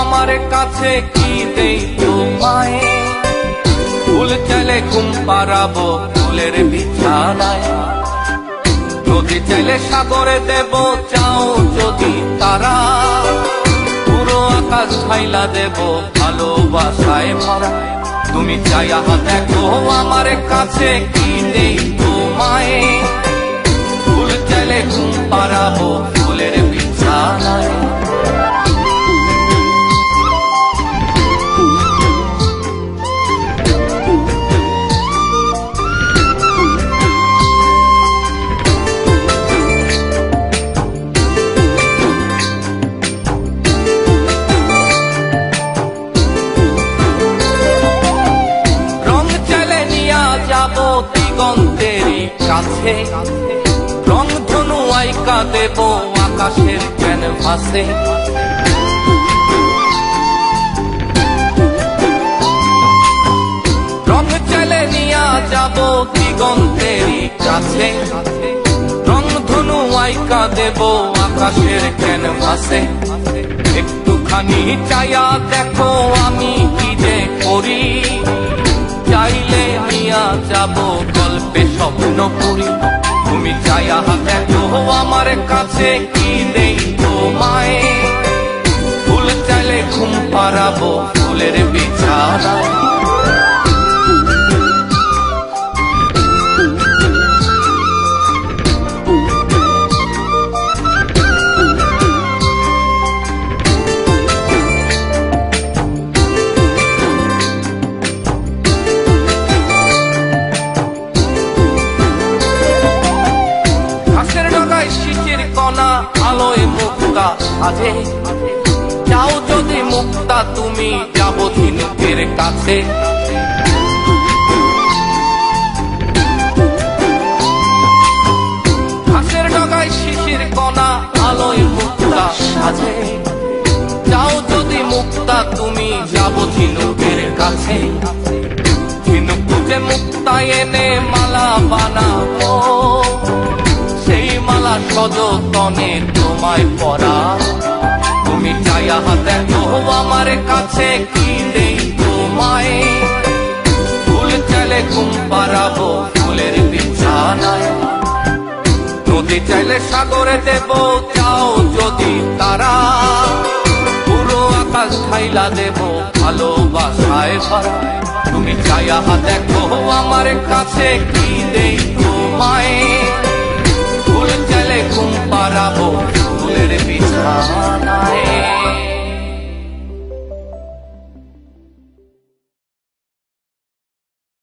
আমার কাছে কি দেই তোমায়, ফুল চাইলে ঘুম পাড়াবো ফুলের বিছানায়, নদী চাইলে সাগরে দেব চাও যদি তারা, পুরো আকাশ ঢাইলা দেব ভালোবাসায় ভরা। তুমি চাইয়া দেখো আমার কাছে কি দেই তোমায়, ফুল চাইলে ঘুম পাড়াবো ফুলের বিছানায়। দিগন্তেরই কাছে রং ধনু আইকা দেব আকাশের ক্যানভাসে, রং চাইলে নিয়া যাব দিগন্তেরই কাছে, রং ধনু আইকা দেব আকাশের ক্যানভাসে। একটুখানি চাইয়া দেখো আমি কি যে করি, চাইলে নিয়া যাব গল্পে স্বপ্নপুরী। তুমি চাইয়া দেখো আমার কাছে কি দেই তোমায়, ফুল চাইলে ঘুম পাড়াবো ফুলের বিছানায়। শীতের কণা আলোয় মুক্তা সাজে, যাও যদি মুক্তা তুমি যাব ঝিনুকের কাছে। ঘাসের ডগায় শিশির কণা আলোয় মুক্তা সাজে, যাও যদি মুক্তা তুমি যাব ঝিনুকের কাছে। ঝিনুক খুঁজে মুক্তা এনে মালা বানাবো, সেই মালা সযতনে তোমায় পরা। তুমি চাইয়া দেখো আমার কাছে কি দেই তোমায়, ফুল চাইলে ঘুম পাড়াবো ফুলের বিছানায়, নদী চাইলে সাগরে দেব চাও যদি তারা, পুরো আকাশ ঢাইলা দেব ভালোবাসায় ভরা। তুমি চাইয়া দেখো আমার কাছে কি দেই তোমায়, ফুল চাইলে ঘুম পাড়াবো ফুলের বিছানায়।